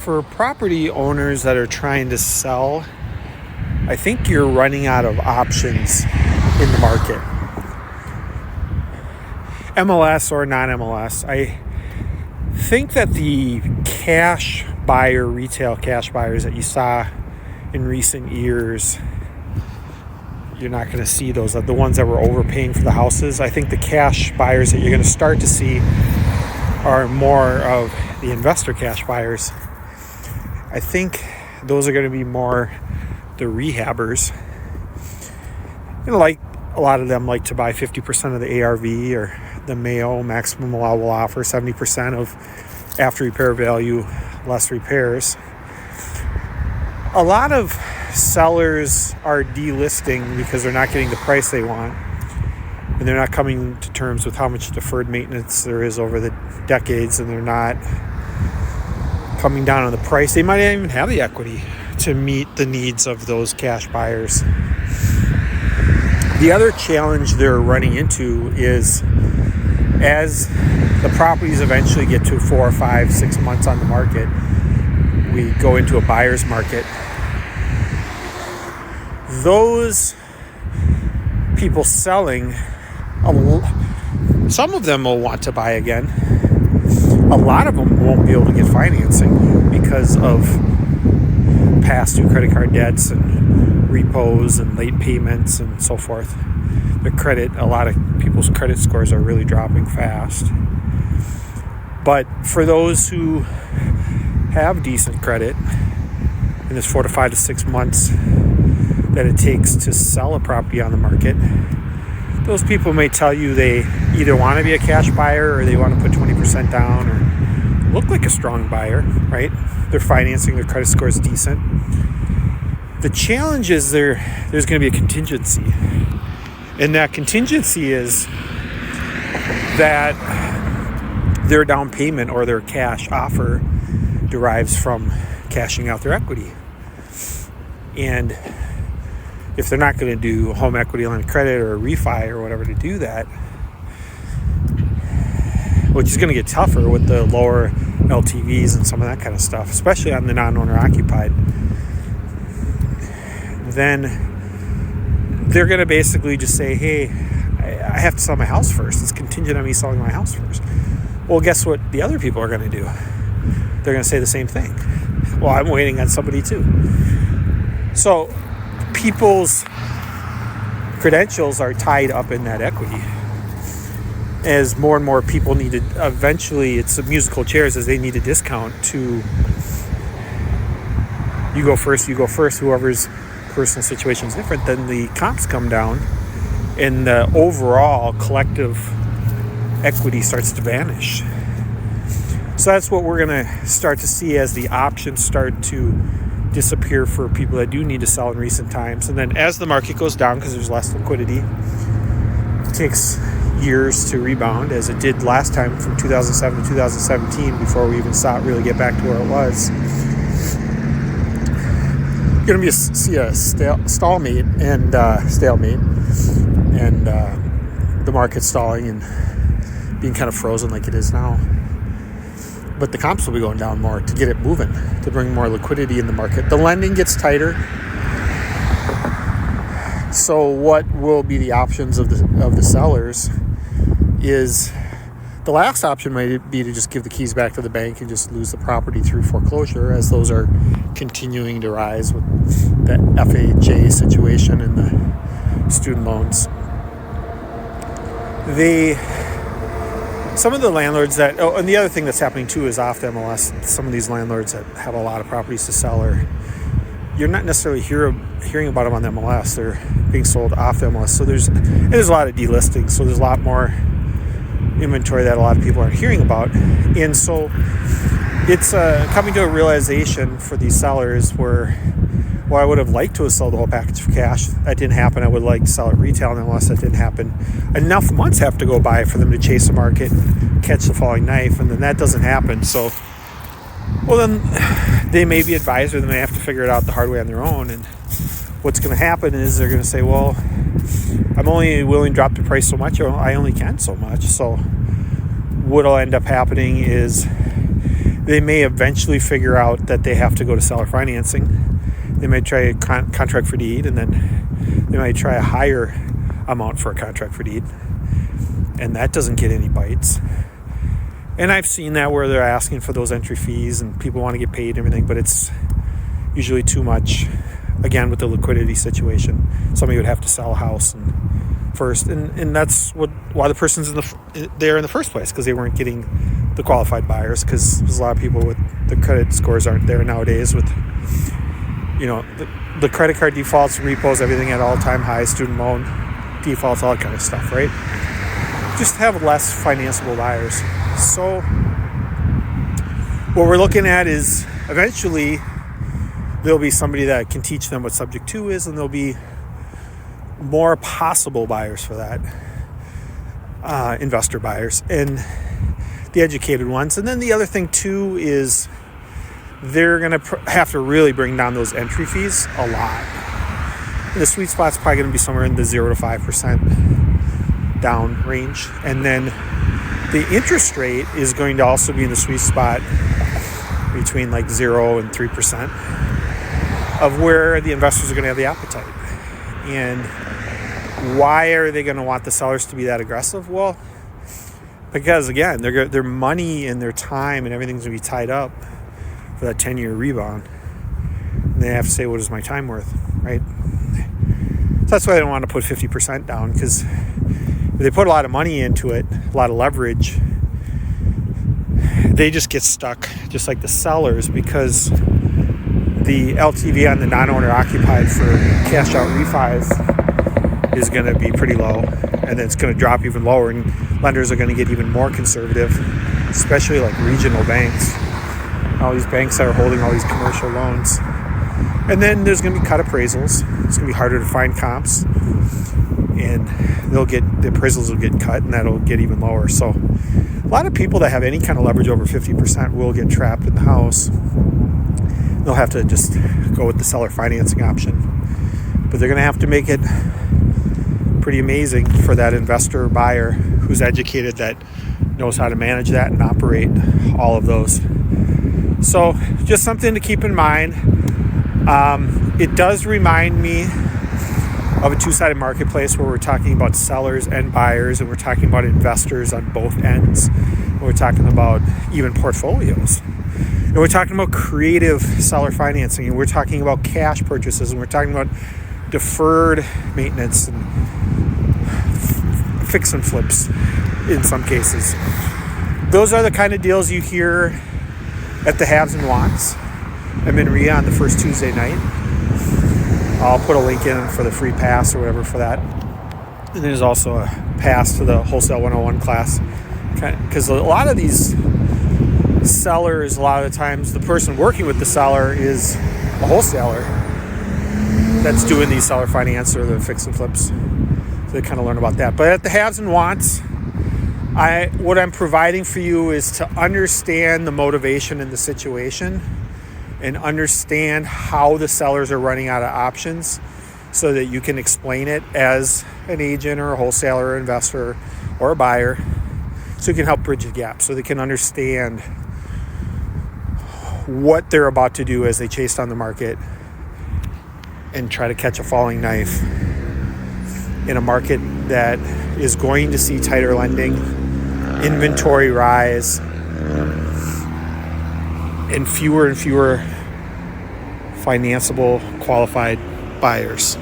for property owners that are trying to sell, I think you're running out of options in the market. MLS or non-MLS, I think that the retail cash buyers that you saw in recent years, you're not going to see those. The ones that were overpaying for the houses. I think the cash buyers that you're going to start to see are more of the investor cash buyers. I think those are going to be more the rehabbers. Like a lot of them like to buy 50% of the ARV or the MAO, maximum allowable offer, 70% of after repair value, less repairs. A lot of sellers are delisting because they're not getting the price they want, and they're not coming to terms with how much deferred maintenance there is over the decades, and they're not coming down on the price. They might not even have the equity to meet the needs of those cash buyers. The other challenge they're running into is, as the properties eventually get to 4 or 5, 6 months on the market, we go into a buyer's market. Those people selling, some of them will want to buy again. A lot of them won't be able to get financing because of past due credit card debts and repos and late payments and so forth. A lot of people's credit scores are really dropping fast. But for those who have decent credit, in this 4 to 5 to 6 months that it takes to sell a property on the market, those people may tell you they either want to be a cash buyer or they want to put 20% down or look like a strong buyer, right? They're financing, their credit score is decent. The challenge is there's going to be a contingency. And that contingency is that their down payment or their cash offer derives from cashing out their equity. And if they're not going to do home equity line of credit or a refi or whatever to do that, which is going to get tougher with the lower LTVs and some of that kind of stuff, especially on the non-owner occupied, then they're going to basically just say, hey, I have to sell my house first. It's contingent on me selling my house first. Well, guess what the other people are going to do? They're going to say the same thing. Well, I'm waiting on somebody too. So people's credentials are tied up in that equity. As more and more people need to, eventually it's a musical chairs, as they need a discount to, you go first, whoever's personal situation is different, then the comps come down and the overall collective equity starts to vanish. So that's what we're going to start to see as the options start to disappear for people that do need to sell in recent times. And then as the market goes down, because there's less liquidity, it takes years to rebound, as it did last time from 2007 to 2017 before we even saw it really get back to where it was. You're going to see a stalemate and the market stalling and being kind of frozen like it is now. But the comps will be going down more to get it moving, to bring more liquidity in the market. The lending gets tighter. So what will be the options of the sellers is, the last option might be to just give the keys back to the bank and just lose the property through foreclosure, as those are continuing to rise with the FHA situation and the student loans. Some of the landlords and the other thing that's happening too is off the MLS, some of these landlords that have a lot of properties to sell, you're not necessarily hearing about them on the MLS. They're being sold off the MLS. So there's a lot of delisting. So there's a lot more inventory that a lot of people aren't hearing about. And so it's coming to a realization for these sellers where, well, I would have liked to have sold the whole package for cash. That didn't happen. I would like to sell it retail, and unless that didn't happen, enough months have to go by for them to chase the market, catch the falling knife, and then that doesn't happen. So, well, then they may be advised, or they may have to figure it out the hard way on their own. And what's going to happen is they're going to say, well, I'm only willing to drop the price so much, or I only can so much. So what'll end up happening is they may eventually figure out that they have to go to seller financing. They might try a contract for deed, and then they might try a higher amount for a contract for deed, and that doesn't get any bites. And I've seen that where they're asking for those entry fees and people want to get paid and everything, but it's usually too much. Again, with the liquidity situation, somebody would have to sell a house first, and that's why the person's there in the first place, because they weren't getting the qualified buyers, because there's a lot of people with the credit scores aren't there nowadays with, the credit card defaults, repos, everything at all-time highs, student loan defaults, all that kind of stuff, right? Just have less financeable buyers. So what we're looking at is eventually there'll be somebody that can teach them what subject to is, and there'll be more possible buyers for that, investor buyers and the educated ones. And then the other thing too is they're going to have to really bring down those entry fees a lot. The sweet spot's probably going to be somewhere in the 0 to 5% down range. And then the interest rate is going to also be in the sweet spot between like 0 and 3% of where the investors are going to have the appetite. And why are they going to want the sellers to be that aggressive? Well, because again, their money and their time and everything's going to be tied up for that 10-year rebound. And they have to say, what is my time worth, right? So that's why they don't want to put 50% down, because if they put a lot of money into it, a lot of leverage, they just get stuck, just like the sellers, because the LTV on the non-owner occupied for cash out refis is going to be pretty low, and then it's going to drop even lower, and lenders are going to get even more conservative, especially like regional banks, all these banks that are holding all these commercial loans. And then there's going to be cut appraisals. It's going to be harder to find comps, and the appraisals will get cut, and that'll get even lower. So a lot of people that have any kind of leverage over 50% will get trapped in the house. They'll have to just go with the seller financing option, but they're going to have to make it pretty amazing for that investor or buyer who's educated, that knows how to manage that and operate all of those. So just something to keep in mind. It does remind me of a two-sided marketplace where we're talking about sellers and buyers, and we're talking about investors on both ends, and we're talking about even portfolios. And we're talking about creative seller financing, and we're talking about cash purchases, and we're talking about deferred maintenance and fix and flips in some cases. Those are the kind of deals you hear at the haves and wants, MNREIA, on the first Tuesday night. I'll put a link in for the free pass or whatever for that. And there's also a pass to the Wholesale 101 class, because a lot of these sellers, a lot of the times the person working with the seller is a wholesaler that's doing these seller finance or the fix and flips. So they kind of learn about that. But at the haves and wants, what I'm providing for you is to understand the motivation in the situation and understand how the sellers are running out of options, so that you can explain it as an agent or a wholesaler or investor or a buyer, so you can help bridge the gap, so they can understand what they're about to do as they chase down the market and try to catch a falling knife in a market that is going to see tighter lending, inventory rise, and fewer financeable qualified buyers.